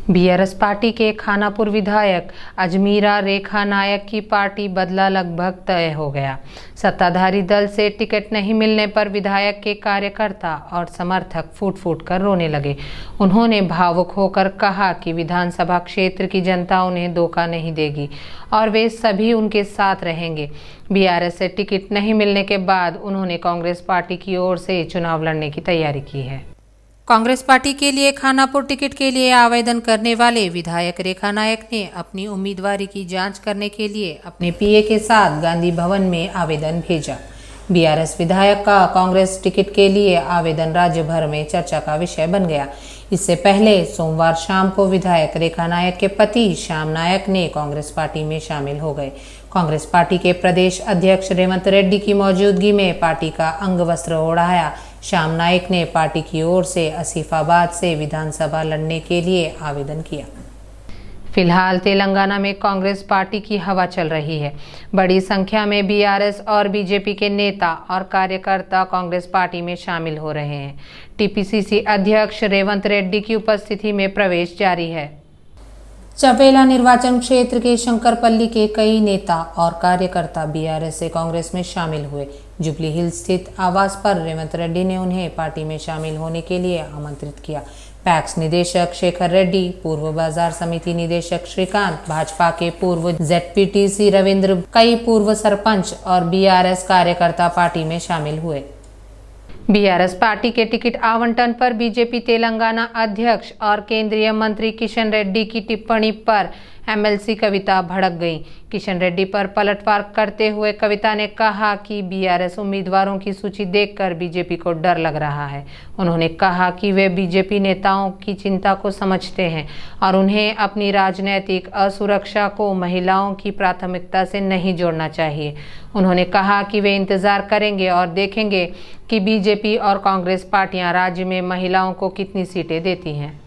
BRS party के खानापुर विधायक अजमीरा रेखा नायक की पार्टी बदला लगभग तय हो गया। सत्ताधारी दल से टिकट नहीं मिलने पर विधायक के कार्यकर्ता और समर्थक फूट फूट कर रोने लगे। उन्होंने भावुक होकर कहा कि विधानसभा क्षेत्र की जनता उन्हें धोखा नहीं देगी और वे सभी उनके साथ रहेंगे। बीआरएस से टिकट नहीं मिलने के बाद उन्होंने कांग्रेस पार्टी की ओर से चुनाव लड़ने की तैयारी की है। कांग्रेस पार्टी के लिए खानापुर टिकट के लिए आवेदन करने वाले विधायक रेखा नायक ने अपनी उम्मीदवारी की जांच करने के लिए अपने पीए के साथ गांधी भवन में आवेदन भेजा। बीआरएस विधायक का कांग्रेस टिकट के लिए आवेदन राज्य भर में चर्चा का विषय बन गया। इससे पहले सोमवार शाम को विधायक रेखा नायक के पति श्याम नायक ने कांग्रेस पार्टी में शामिल हो गए। कांग्रेस पार्टी के प्रदेश अध्यक्ष रेवंत रेड्डी की मौजूदगी में पार्टी का अंग वस्त्र ओढ़ाया। श्याम नायक ने पार्टी की ओर से आसिफाबाद से विधानसभा लड़ने के लिए आवेदन किया। फिलहाल तेलंगाना में कांग्रेस पार्टी की हवा चल रही है। बड़ी संख्या में बीआरएस और बीजेपी के नेता और कार्यकर्ता कांग्रेस पार्टी में शामिल हो रहे हैं। टीपीसीसी अध्यक्ष रेवंत रेड्डी की उपस्थिति में प्रवेश जारी है। चवेला निर्वाचन क्षेत्र के शंकरपल्ली के कई नेता और कार्यकर्ता बीआरएस से कांग्रेस में शामिल हुए। जुबली हिल स्थित आवास पर रेवंत रेड्डी ने उन्हें पार्टी में शामिल होने के लिए आमंत्रित किया। पैक्स निदेशक शेखर रेड्डी, पूर्व बाजार समिति निदेशक श्रीकांत, भाजपा के पूर्व जेडपीटीसी रविंद्र, कई पूर्व सरपंच और बीआरएस कार्यकर्ता पार्टी में शामिल हुए। बीआरएस पार्टी के टिकट आवंटन पर बीजेपी तेलंगाना अध्यक्ष और केंद्रीय मंत्री किशन रेड्डी की टिप्पणी पर एमएलसी कविता भड़क गई। किशन रेड्डी पर पलटवार करते हुए कविता ने कहा कि बीआरएस उम्मीदवारों की सूची देखकर बीजेपी को डर लग रहा है। उन्होंने कहा कि वे बीजेपी नेताओं की चिंता को समझते हैं और उन्हें अपनी राजनीतिक असुरक्षा को महिलाओं की प्राथमिकता से नहीं जोड़ना चाहिए। उन्होंने कहा कि वे इंतजार करेंगे और देखेंगे कि बीजेपी और कांग्रेस पार्टियां राज्य में महिलाओं को कितनी सीटें देती हैं।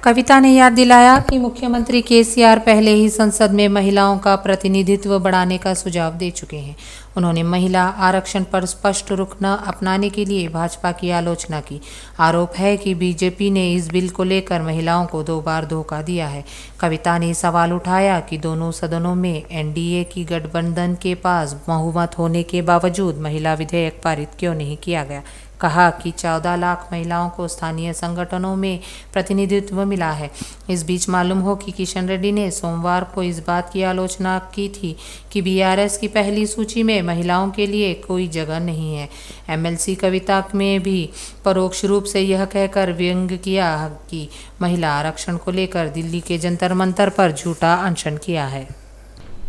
कविता ने याद दिलाया कि मुख्यमंत्री केसीआर पहले ही संसद में महिलाओं का प्रतिनिधित्व बढ़ाने का सुझाव दे चुके हैं। उन्होंने महिला आरक्षण पर स्पष्ट रुख न अपनाने के लिए भाजपा की आलोचना की। आरोप है कि बीजेपी ने इस बिल को लेकर महिलाओं को 2 बार धोखा दिया है। कविता ने सवाल उठाया कि दोनों सदनों में एनडीए की गठबंधन के पास बहुमत होने के बावजूद महिला विधेयक पारित क्यों नहीं किया गया। कहा कि 14 लाख महिलाओं को स्थानीय संगठनों में प्रतिनिधित्व मिला है। इस बीच मालूम हो कि किशन रेड्डी ने सोमवार को इस बात की आलोचना की थी कि बीआरएस की पहली सूची में महिलाओं के लिए कोई जगह नहीं है। एमएलसी कविता में भी परोक्ष रूप से यह कहकर व्यंग्य किया कि महिला आरक्षण को लेकर दिल्ली के जंतर मंतर पर झूठा अनशन किया है।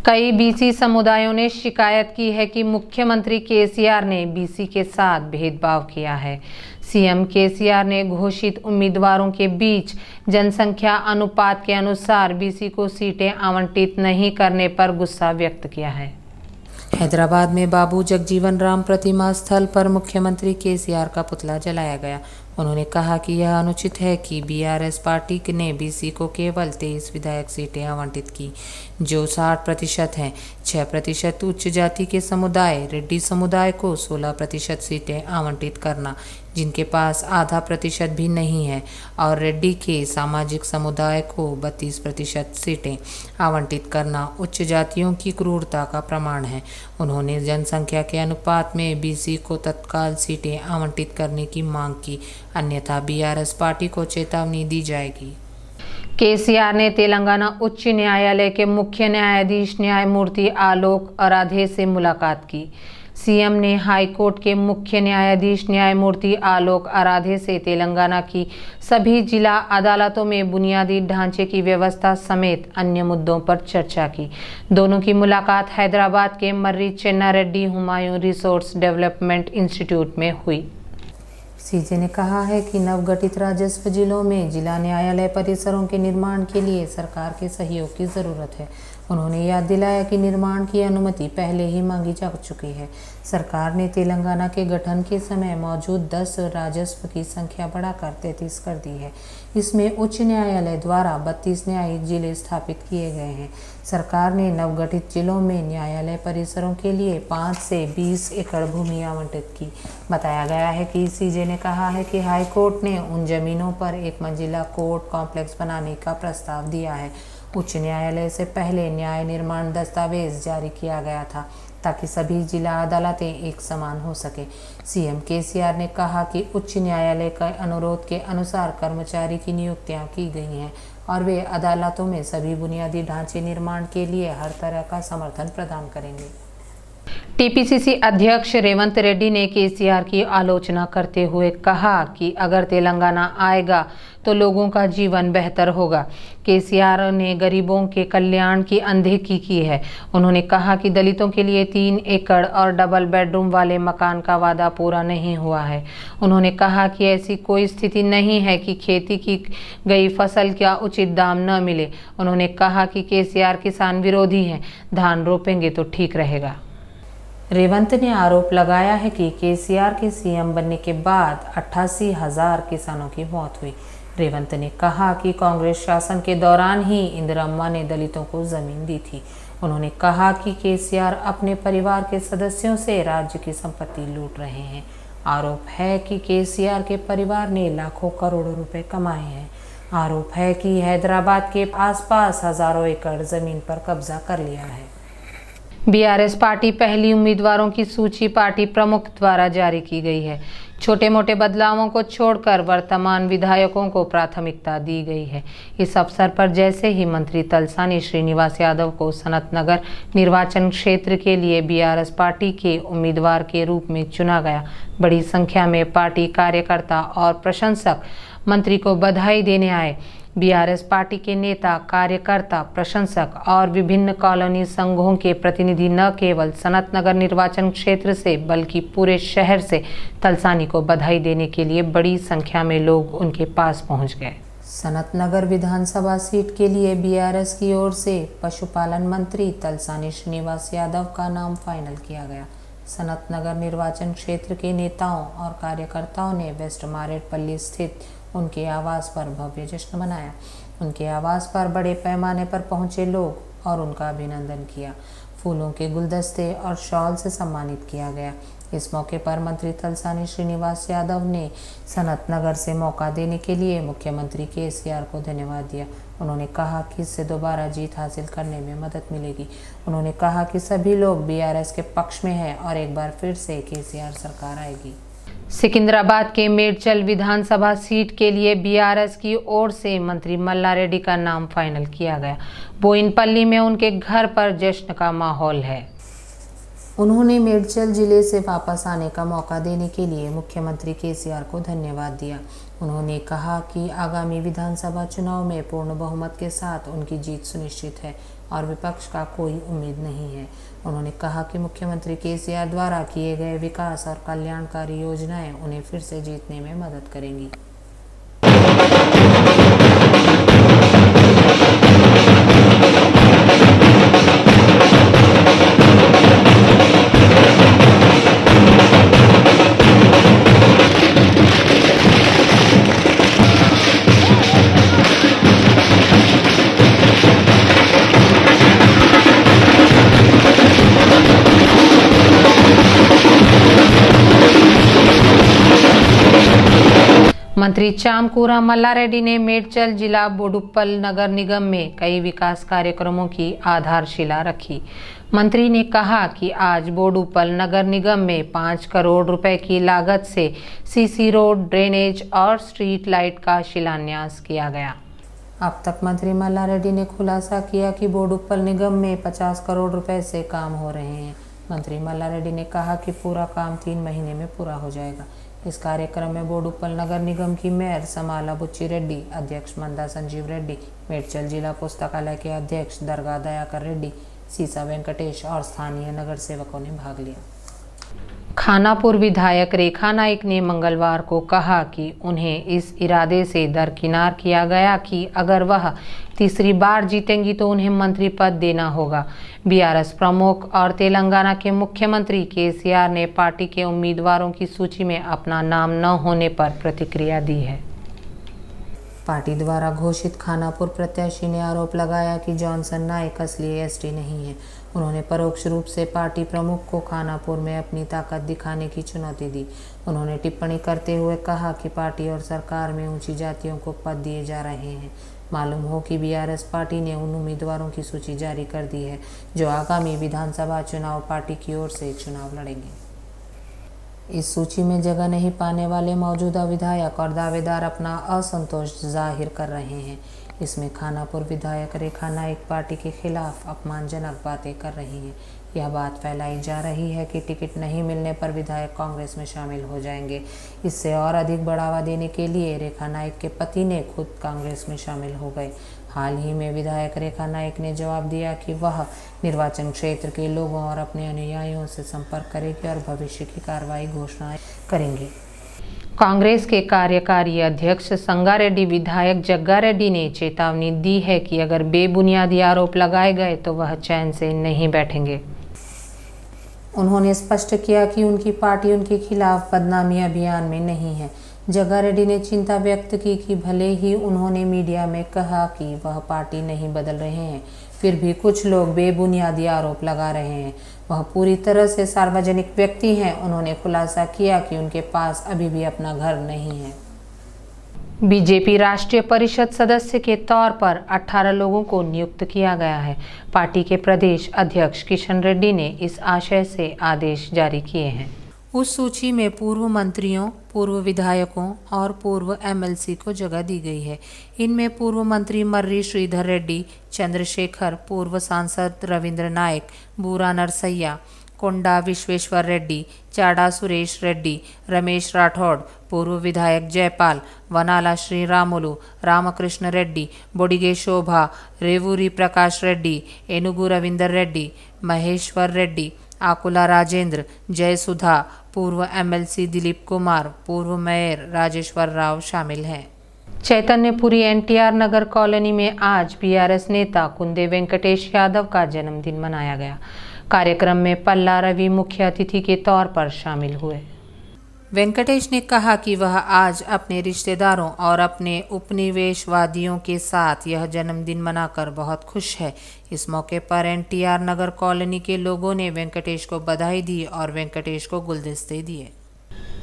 कई बीसी समुदायों ने शिकायत की है कि मुख्यमंत्री केसीआर ने बीसी के साथ भेदभाव किया है। सीएम केसीआर ने घोषित उम्मीदवारों के बीच जनसंख्या अनुपात के अनुसार बीसी को सीटें आवंटित नहीं करने पर गुस्सा व्यक्त किया है। हैदराबाद में बाबू जगजीवन राम प्रतिमा स्थल पर मुख्यमंत्री केसीआर का पुतला जलाया गया। उन्होंने कहा कि यह अनुचित है कि बीआरएस पार्टी ने बीसी को केवल 23 विधायक सीटें आवंटित की, जो 60% हैं। 6% उच्च जाति के समुदाय रेड्डी समुदाय को 16% सीटें आवंटित करना, जिनके पास आधा प्रतिशत भी नहीं है, और रेड्डी के सामाजिक समुदाय को 32% सीटें आवंटित करना उच्च जातियों की क्रूरता का प्रमाण है। उन्होंने जनसंख्या के अनुपात में बीसी को तत्काल सीटें आवंटित करने की मांग की, अन्यथा बीआरएस पार्टी को चेतावनी दी जाएगी। केसीआर ने तेलंगाना उच्च न्यायालय के मुख्य न्यायाधीश न्यायमूर्ति आलोक आराधे से मुलाकात की। सीएम ने हाई कोर्ट के मुख्य न्यायाधीश न्यायमूर्ति आलोक आराधे से तेलंगाना की सभी जिला अदालतों में बुनियादी ढांचे की व्यवस्था समेत अन्य मुद्दों पर चर्चा की। दोनों की मुलाकात हैदराबाद के Marri Chenna Reddy human resource development institute में हुई। सीजे ने कहा है कि नवगठित राजस्व जिलों में जिला न्यायालय परिसरों के निर्माण के लिए सरकार के सहयोग की ज़रूरत है। उन्होंने याद दिलाया कि निर्माण की अनुमति पहले ही मांगी जा चुकी है। सरकार ने तेलंगाना के गठन के समय मौजूद 10 राजस्व की संख्या बढ़ाकर 33 कर दी है। इसमें उच्च न्यायालय द्वारा 32 न्यायिक जिले स्थापित किए गए हैं। सरकार ने नवगठित जिलों में न्यायालय परिसरों के लिए 5 से 20 एकड़ भूमि आवंटित की। बताया गया है कि सीजे ने कहा है कि हाई कोर्ट ने उन जमीनों पर एक मंजिला कोर्ट कॉम्प्लेक्स बनाने का प्रस्ताव दिया है। उच्च न्यायालय से पहले न्याय निर्माण दस्तावेज जारी किया गया था ताकि सभी जिला अदालतें एक समान हो सके। सीएम केसीआर ने कहा कि उच्च न्यायालय के अनुरोध के अनुसार कर्मचारी की नियुक्तियां की गई हैं और वे अदालतों में सभी बुनियादी ढांचे निर्माण के लिए हर तरह का समर्थन प्रदान करेंगे। टीपीसीसी अध्यक्ष रेवंत रेड्डी ने केसीआर की आलोचना करते हुए कहा कि अगर तेलंगाना आएगा तो लोगों का जीवन बेहतर होगा। केसीआर ने गरीबों के कल्याण की अनदेखी की है। उन्होंने कहा कि दलितों के लिए 3 एकड़ और डबल बेडरूम वाले मकान का वादा पूरा नहीं हुआ है। उन्होंने कहा कि ऐसी कोई स्थिति नहीं है कि खेती की गई फसल का उचित दाम न मिले। उन्होंने कहा कि केसीआर किसान विरोधी हैं, धान रोपेंगे तो ठीक रहेगा। रेवंत ने आरोप लगाया है कि केसीआर के सीएम बनने के बाद 88,000 किसानों की मौत हुई। रेवंत ने कहा कि कांग्रेस शासन के दौरान ही इंदिराम्मा ने दलितों को जमीन दी थी। उन्होंने कहा कि केसीआर अपने परिवार के सदस्यों से राज्य की संपत्ति लूट रहे हैं। आरोप है कि केसीआर के परिवार ने लाखों करोड़ों रुपए कमाए हैं। आरोप है कि हैदराबाद के आसपास हजारों एकड़ जमीन पर कब्जा कर लिया है। बीआरएस पार्टी पहली उम्मीदवारों की सूची पार्टी प्रमुख द्वारा जारी की गई है। छोटे मोटे बदलावों को छोड़कर वर्तमान विधायकों को प्राथमिकता दी गई है। इस अवसर पर जैसे ही मंत्री तलसानी श्रीनिवास यादव को सनतनगर निर्वाचन क्षेत्र के लिए बीआरएस पार्टी के उम्मीदवार के रूप में चुना गया, बड़ी संख्या में पार्टी कार्यकर्ता और प्रशंसक मंत्री को बधाई देने आए। बीआरएस पार्टी के नेता, कार्यकर्ता, प्रशंसक और विभिन्न कॉलोनी संघों के प्रतिनिधि न केवल सनतनगर निर्वाचन क्षेत्र से बल्कि पूरे शहर से तलसानी को बधाई देने के लिए बड़ी संख्या में लोग उनके पास पहुंच गए। सनतनगर विधानसभा सीट के लिए बीआरएस की ओर से पशुपालन मंत्री तलसानी श्रीनिवास यादव का नाम फाइनल किया गया। सनतनगर निर्वाचन क्षेत्र के नेताओं और कार्यकर्ताओं ने वेस्ट मारेडपल्ली स्थित उनके आवास पर भव्य जश्न मनाया। उनके आवास पर बड़े पैमाने पर पहुंचे लोग और उनका अभिनंदन किया। फूलों के गुलदस्ते और शॉल से सम्मानित किया गया। इस मौके पर मंत्री तलसानी श्रीनिवास यादव ने सनतनगर से मौका देने के लिए मुख्यमंत्री केसीआर को धन्यवाद दिया। उन्होंने कहा कि इससे दोबारा जीत हासिल करने में मदद मिलेगी। उन्होंने कहा कि सभी लोग बीआरएस के पक्ष में हैं और एक बार फिर से केसीआर सरकार आएगी। सिकंदराबाद के मेडचल विधानसभा सीट के लिए बीआरएस की ओर से मंत्री मल्ला रेड्डी का नाम फाइनल किया गया। बोयिनपल्ली में उनके घर पर जश्न का माहौल है। उन्होंने मेडचल जिले से वापस आने का मौका देने के लिए मुख्यमंत्री केसीआर को धन्यवाद दिया। उन्होंने कहा कि आगामी विधानसभा चुनाव में पूर्ण बहुमत के साथ उनकी जीत सुनिश्चित है और विपक्ष का कोई उम्मीद नहीं है। उन्होंने कहा कि मुख्यमंत्री केसीआर द्वारा किए गए विकास और कल्याणकारी योजनाएं उन्हें फिर से जीतने में मदद करेंगी। मंत्री चामकूरा मल्ला रेड्डी ने मेडचल जिला बोडुप्पल नगर निगम में कई विकास कार्यक्रमों की आधारशिला रखी। मंत्री ने कहा कि आज बोडुप्पल नगर निगम में 5 करोड़ रुपए की लागत से सीसी रोड, ड्रेनेज और स्ट्रीट लाइट का शिलान्यास किया गया। अब तक मंत्री मल्ला रेड्डी ने खुलासा किया कि बोडुप्पल निगम में 50 करोड़ रुपए से काम हो रहे हैं। मंत्री मल्ला रेड्डी ने कहा कि पूरा काम 3 महीने में पूरा हो जाएगा। इस कार्यक्रम में बोडुप्पल नगर निगम की मेयर समाला बुच्ची रेड्डी, अध्यक्ष मंदा संजीव रेड्डी, मेडचल जिला पुस्तकालय के अध्यक्ष दरगाह दयाकर रेड्डी, सीसा वेंकटेश और स्थानीय नगर सेवकों ने भाग लिया। खानापुर विधायक रेखा नाइक ने मंगलवार को कहा कि उन्हें इस इरादे से दरकिनार किया गया कि अगर वह तीसरी बार जीतेंगी तो उन्हें मंत्री पद देना होगा। बीआरएस प्रमुख और तेलंगाना के मुख्यमंत्री केसीआर ने पार्टी के उम्मीदवारों की सूची में अपना नाम न होने पर प्रतिक्रिया दी है। पार्टी द्वारा घोषित खानापुर प्रत्याशी ने आरोप लगाया कि जॉनसन नाइक असली एसटी नहीं है। उन्होंने परोक्ष रूप से पार्टी प्रमुख को खानापुर में अपनी ताकत दिखाने की चुनौती दी। उन्होंने टिप्पणी करते हुए कहा कि पार्टी और सरकार में ऊंची जातियों को पद दिए जा रहे हैं। मालूम हो कि बीआरएस पार्टी ने उन उम्मीदवारों की सूची जारी कर दी है जो आगामी विधानसभा चुनाव पार्टी की ओर से चुनाव लड़ेंगे। इस सूची में जगह नहीं पाने वाले मौजूदा विधायक और दावेदार अपना असंतोष जाहिर कर रहे हैं। इसमें खानापुर विधायक रेखा नाइक पार्टी के खिलाफ अपमानजनक बातें कर रही हैं। यह बात फैलाई जा रही है कि टिकट नहीं मिलने पर विधायक कांग्रेस में शामिल हो जाएंगे। इससे और अधिक बढ़ावा देने के लिए रेखा नाइक के पति ने खुद कांग्रेस में शामिल हो गए। हाल ही में विधायक रेखा नाइक ने जवाब दिया कि वह निर्वाचन क्षेत्र के लोगों और अपने अनुयायियों से संपर्क करेगी और भविष्य की कार्रवाई घोषणा करेंगे। कांग्रेस के कार्यकारी अध्यक्ष संगारेड्डी विधायक जग्गारेड्डी ने चेतावनी दी है कि अगर बेबुनियादी आरोप लगाए गए तो वह चैन से नहीं बैठेंगे। उन्होंने स्पष्ट किया कि उनकी पार्टी उनके खिलाफ बदनामी अभियान में नहीं है। जग्गारेड्डी ने चिंता व्यक्त की कि भले ही उन्होंने मीडिया में कहा कि वह पार्टी नहीं बदल रहे हैं, फिर भी कुछ लोग बेबुनियादी आरोप लगा रहे हैं। वह पूरी तरह से सार्वजनिक व्यक्ति हैं। उन्होंने खुलासा किया कि उनके पास अभी भी अपना घर नहीं है। बीजेपी राष्ट्रीय परिषद सदस्य के तौर पर 18 लोगों को नियुक्त किया गया है। पार्टी के प्रदेश अध्यक्ष किशन रेड्डी ने इस आशय से आदेश जारी किए हैं। उस सूची में पूर्व मंत्रियों, पूर्व विधायकों और पूर्व एमएलसी को जगह दी गई है। इनमें पूर्व मंत्री मर्री श्रीधर रेड्डी, चंद्रशेखर, पूर्व सांसद रविंद्र नायक, बूरा नरसैया, कोंडा विश्वेश्वर रेड्डी, चाड़ा सुरेश रेड्डी, रमेश राठौड़, पूर्व विधायक जयपाल, वनाला श्रीरामुलु, रामकृष्ण रेड्डी, बोडिगे शोभा, रेवूरी प्रकाश रेड्डी, एनुगु रविंदर रेड्डी, महेश्वर रेड्डी, आकुला राजेंद्र, जयसुधा, पूर्व एमएलसी दिलीप कुमार, पूर्व मेयर राजेश्वर राव शामिल हैं। चैतन्यपुरी एनटीआर नगर कॉलोनी में आज बीआरएस नेता कुंदे वेंकटेश यादव का जन्मदिन मनाया गया। कार्यक्रम में पल्ला रवि मुख्य अतिथि के तौर पर शामिल हुए। वेंकटेश ने कहा कि वह आज अपने रिश्तेदारों और अपने उपनिवेशवादियों के साथ यह जन्मदिन मनाकर बहुत खुश है। इस मौके पर एनटीआर नगर कॉलोनी के लोगों ने वेंकटेश को बधाई दी और वेंकटेश को गुलदस्ते दिए।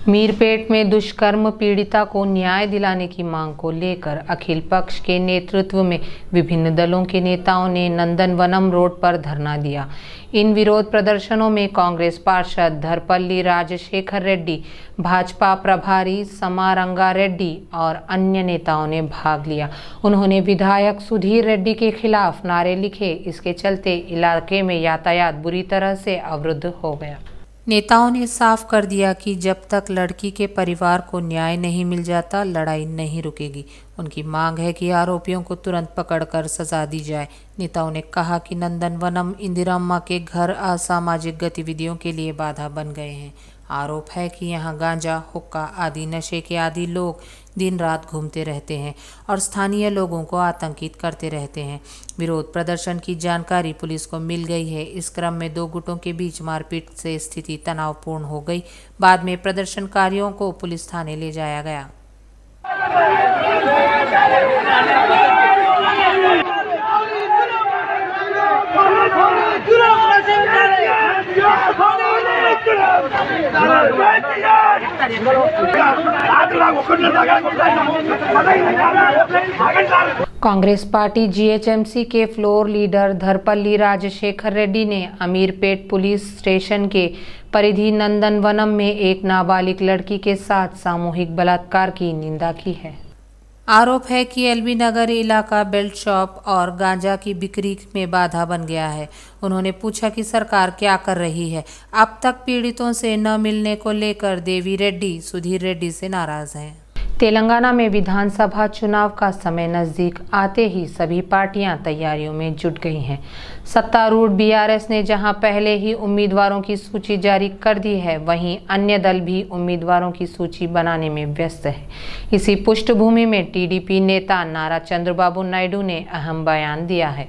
मीरपेट में दुष्कर्म पीड़िता को न्याय दिलाने की मांग को लेकर अखिल पक्ष के नेतृत्व में विभिन्न दलों के नेताओं ने नंदनवनम रोड पर धरना दिया। इन विरोध प्रदर्शनों में कांग्रेस पार्षद धरपल्ली राजशेखर रेड्डी, भाजपा प्रभारी समारंगा रेड्डी और अन्य नेताओं ने भाग लिया। उन्होंने विधायक सुधीर रेड्डी के खिलाफ नारे लिखे। इसके चलते इलाके में यातायात बुरी तरह से अवरुद्ध हो गया। नेताओं ने साफ कर दिया कि जब तक लड़की के परिवार को न्याय नहीं मिल जाता, लड़ाई नहीं रुकेगी। उनकी मांग है कि आरोपियों को तुरंत पकड़कर सजा दी जाए। नेताओं ने कहा कि नंदनवनम इंदिराम्मा के घर असामाजिक गतिविधियों के लिए बाधा बन गए हैं। आरोप है कि यहाँ गांजा, हुक्का आदि नशे के आदि लोग दिन रात घूमते रहते हैं और स्थानीय लोगों को आतंकित करते रहते हैं। विरोध प्रदर्शन की जानकारी पुलिस को मिल गई है। इस क्रम में दो गुटों के बीच मारपीट से स्थिति तनावपूर्ण हो गई। बाद में प्रदर्शनकारियों को पुलिस थाने ले जाया गया। कांग्रेस पार्टी जीएचएमसी के फ्लोर लीडर धरपल्ली राजशेखर रेड्डी ने अमीरपेट पुलिस स्टेशन के परिधि नंदनवनम में एक नाबालिग लड़की के साथ सामूहिक बलात्कार की निंदा की है। आरोप है कि एलबी नगर इलाका बेल्ट शॉप और गांजा की बिक्री में बाधा बन गया है। उन्होंने पूछा कि सरकार क्या कर रही है। अब तक पीड़ितों से न मिलने को लेकर देवी रेड्डी सुधीर रेड्डी से नाराज हैं। तेलंगाना में विधानसभा चुनाव का समय नजदीक आते ही सभी पार्टियां तैयारियों में जुट गई हैं। सत्तारूढ़ बीआरएस ने जहां पहले ही उम्मीदवारों की सूची जारी कर दी है, वहीं अन्य दल भी उम्मीदवारों की सूची बनाने में व्यस्त है। इसी पृष्ठभूमि में टीडीपी नेता नारा चंद्रबाबू नायडू ने अहम बयान दिया है।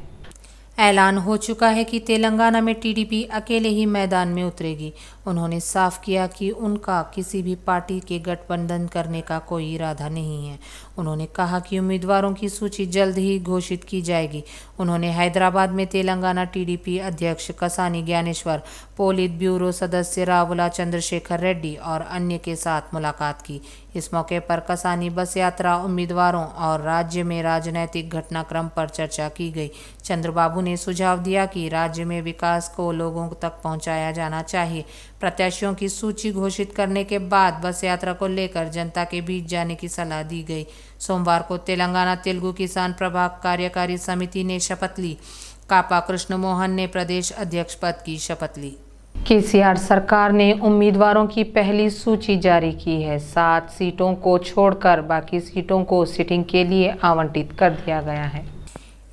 ऐलान हो चुका है कि तेलंगाना में टीडीपी अकेले ही मैदान में उतरेगी। उन्होंने साफ किया कि उनका किसी भी पार्टी के गठबंधन करने का कोई इरादा नहीं है। उन्होंने कहा कि उम्मीदवारों की सूची जल्द ही घोषित की जाएगी। उन्होंने हैदराबाद में तेलंगाना टीडीपी अध्यक्ष कसानी ज्ञानेश्वर, पोलित ब्यूरो सदस्य रावुला चंद्रशेखर रेड्डी और अन्य के साथ मुलाकात की। इस मौके पर कसानी बस यात्रा, उम्मीदवारों और राज्य में राजनीतिक घटनाक्रम पर चर्चा की गई। चंद्रबाबू ने सुझाव दिया कि राज्य में विकास को लोगों तक पहुंचाया जाना चाहिए। प्रत्याशियों की सूची घोषित करने के बाद बस यात्रा को लेकर जनता के बीच जाने की सलाह दी गई। सोमवार को तेलंगाना तेलुगु किसान प्रभाग कार्यकारी समिति ने शपथ ली। कापा कृष्ण मोहन ने प्रदेश अध्यक्ष पद की शपथ ली। केसीआर सरकार ने उम्मीदवारों की पहली सूची जारी की है। 7 सीटों को छोड़कर बाकी सीटों को सिटिंग के लिए आवंटित कर दिया गया है।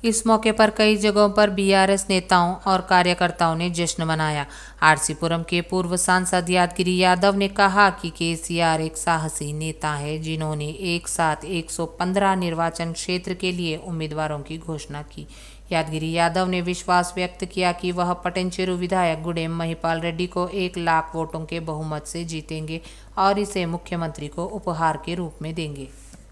इस मौके पर कई जगहों पर बीआरएस नेताओं और कार्यकर्ताओं ने जश्न मनाया। आरसीपुरम के पूर्व सांसद यादगिरी यादव ने कहा कि केसीआर एक साहसी नेता है, जिन्होंने एक साथ 115 निर्वाचन क्षेत्र के लिए उम्मीदवारों की घोषणा की। यादगिरी यादव ने विश्वास व्यक्त किया कि वह पटेंचेरू विधायक गुडेम महिपाल रेड्डी को 1 लाख वोटों के बहुमत से जीतेंगे और इसे मुख्यमंत्री को उपहार के रूप में देंगे।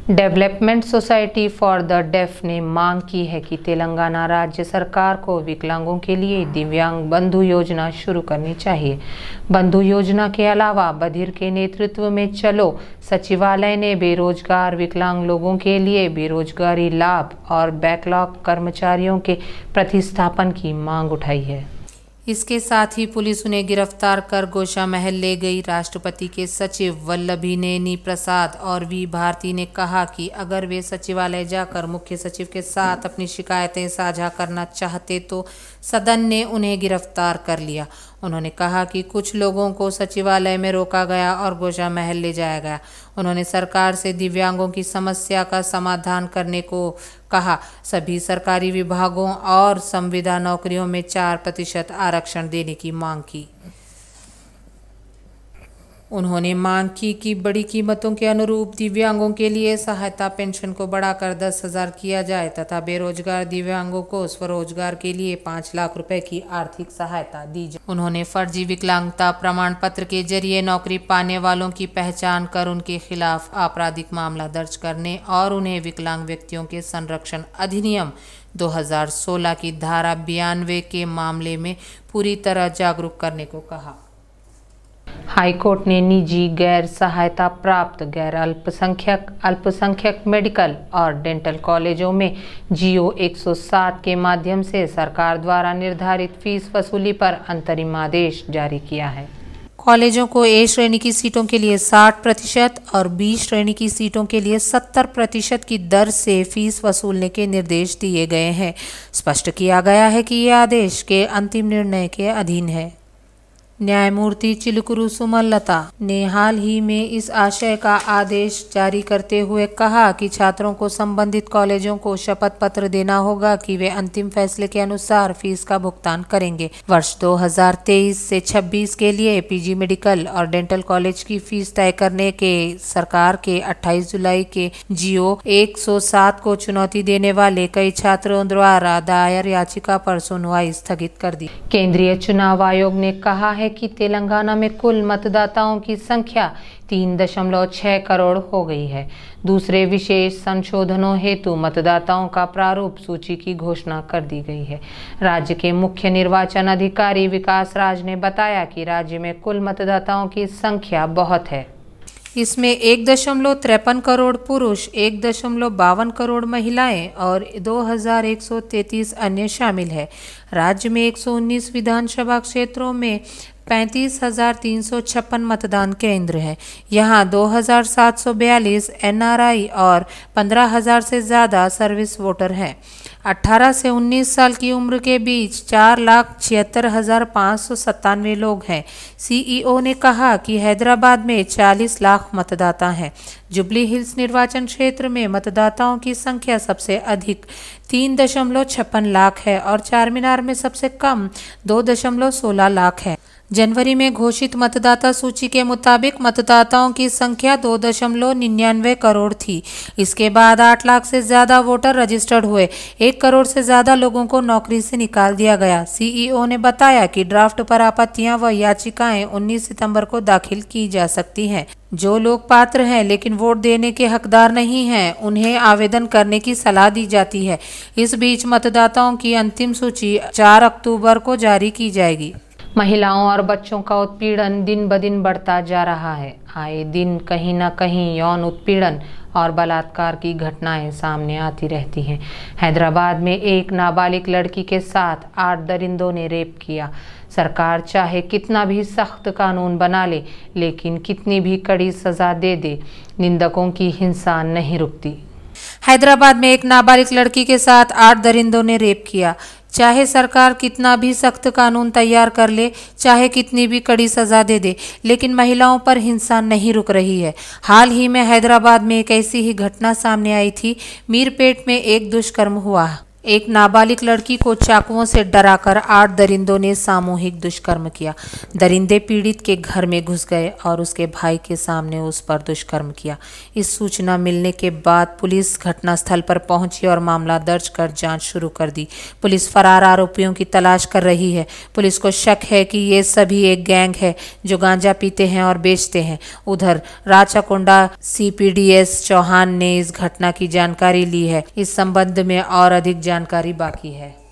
Development society for the deaf ने मांग की है कि तेलंगाना राज्य सरकार को विकलांगों के लिए दिव्यांग बंधु योजना शुरू करनी चाहिए। बंधु योजना के अलावा बधिर के नेतृत्व में चलो सचिवालय ने बेरोजगार विकलांग लोगों के लिए बेरोजगारी लाभ और बैकलॉग कर्मचारियों के प्रतिस्थापन की मांग उठाई है। इसके साथ ही पुलिस उन्हें गिरफ्तार कर गोशा महल ले गई। राष्ट्रपति के सचिव वल्लभीनेनी प्रसाद और वी भारती ने कहा कि अगर वे सचिवालय जाकर मुख्य सचिव के साथ अपनी शिकायतें साझा करना चाहते तो सदन ने उन्हें गिरफ्तार कर लिया। उन्होंने कहा कि कुछ लोगों को सचिवालय में रोका गया और गोशा महल ले जाया गया। उन्होंने सरकार से दिव्यांगों की समस्या का समाधान करने को कहा। सभी सरकारी विभागों और संविदा नौकरियों में 4% आरक्षण देने की मांग की। उन्होंने मांग की कि बड़ी कीमतों के अनुरूप दिव्यांगों के लिए सहायता पेंशन को बढ़ाकर 10,000 किया जाए तथा बेरोजगार दिव्यांगों को स्वरोजगार के लिए 5 लाख रुपए की आर्थिक सहायता दी जाए। उन्होंने फर्जी विकलांगता प्रमाण पत्र के जरिए नौकरी पाने वालों की पहचान कर उनके खिलाफ आपराधिक मामला दर्ज करने और उन्हें विकलांग व्यक्तियों के संरक्षण अधिनियम 2016 की धारा 92 के मामले में पूरी तरह जागरूक करने को कहा। हाईकोर्ट ने निजी गैर सहायता प्राप्त गैर अल्पसंख्यक मेडिकल और डेंटल कॉलेजों में जियो 107 के माध्यम से सरकार द्वारा निर्धारित फीस वसूली पर अंतरिम आदेश जारी किया है। कॉलेजों को ए श्रेणी की सीटों के लिए 60% और बी श्रेणी की सीटों के लिए 70% की दर से फीस वसूलने के निर्देश दिए गए हैं। स्पष्ट किया गया है कि यह आदेश के अंतिम निर्णय के अधीन है। न्यायमूर्ति चिलकुरु सुमलता ने हाल ही में इस आशय का आदेश जारी करते हुए कहा कि छात्रों को संबंधित कॉलेजों को शपथ पत्र देना होगा कि वे अंतिम फैसले के अनुसार फीस का भुगतान करेंगे। वर्ष 2023 से 26 के लिए पीजी मेडिकल और डेंटल कॉलेज की फीस तय करने के सरकार के 28 जुलाई के जियो 107 को चुनौती देने वाले कई छात्रों द्वारा दायर याचिका पर सुनवाई स्थगित कर दी। केंद्रीय चुनाव आयोग ने कहा है कि तेलंगाना में कुल मतदाताओं की संख्या 3.6 करोड़ हो गई है। दूसरे विशेष संशोधनों हेतु मतदाताओं का प्रारूप सूची की घोषणा कर दी गई है। राज्य के मुख्य निर्वाचन अधिकारी विकास राज ने बताया कि राज्य में कुल मतदाताओं की संख्या बहुत है। इसमें 1.53 करोड़ पुरुष, 1.52 करोड़ महिलाएं और 2133 अन्य शामिल है। राज्य में 119 विधानसभा क्षेत्रों में 35,356 मतदान केंद्र हैं। यहाँ 2,742 एनआरआई और 15,000 से ज़्यादा सर्विस वोटर हैं। 18 से 19 साल की उम्र के बीच 4,76,597 लोग हैं। सीईओ ने कहा कि हैदराबाद में 40 लाख मतदाता हैं। जुबली हिल्स निर्वाचन क्षेत्र में मतदाताओं की संख्या सबसे अधिक 3.56 लाख है और चार मीनार में सबसे कम 2.16 लाख है। जनवरी में घोषित मतदाता सूची के मुताबिक मतदाताओं की संख्या 2.99 करोड़ थी। इसके बाद 8 लाख से ज्यादा वोटर रजिस्टर्ड हुए। 1 करोड़ से ज्यादा लोगों को नौकरी से निकाल दिया गया। सीईओ ने बताया कि ड्राफ्ट पर आपत्तियां व याचिकाएं 19 सितंबर को दाखिल की जा सकती हैं। जो लोग पात्र हैं लेकिन वोट देने के हकदार नहीं हैं, उन्हें आवेदन करने की सलाह दी जाती है। इस बीच मतदाताओं की अंतिम सूची 4 अक्टूबर को जारी की जाएगी। महिलाओं और बच्चों का उत्पीड़न दिन ब दिन बढ़ता जा रहा है। आए दिन कहीं न कहीं यौन उत्पीड़न और बलात्कार की घटनाएं सामने आती रहती हैं। हैदराबाद में एक नाबालिग लड़की के साथ 8 दरिंदों ने रेप किया। सरकार चाहे कितना भी सख्त कानून बना ले, लेकिन कितनी भी कड़ी सजा दे दे, निंदकों की हिंसा नहीं रुकती। हैदराबाद में एक नाबालिग लड़की के साथ 8 दरिंदों ने रेप किया। चाहे सरकार कितना भी सख्त कानून तैयार कर ले, चाहे कितनी भी कड़ी सजा दे दे, लेकिन महिलाओं पर हिंसा नहीं रुक रही है। हाल ही में हैदराबाद में एक ऐसी ही घटना सामने आई थी। मीरपेट में एक दुष्कर्म हुआ। एक नाबालिग लड़की को चाकुओं से डराकर 8 दरिंदों ने सामूहिक दुष्कर्म किया। दरिंदे पीड़ित के घर में घुस गए और उसके भाई के सामने उस पर दुष्कर्म किया। इस सूचना मिलने के बाद पुलिस घटनास्थल पर पहुंची और मामला दर्ज कर जांच शुरू कर दी। पुलिस फरार आरोपियों की तलाश कर रही है। पुलिस को शक है कि ये सभी एक गैंग है जो गांजा पीते हैं और बेचते हैं। उधर राचाकोंडा CPDS चौहान ने इस घटना की जानकारी ली है। इस संबंध में और अधिक जानकारी बाकी है।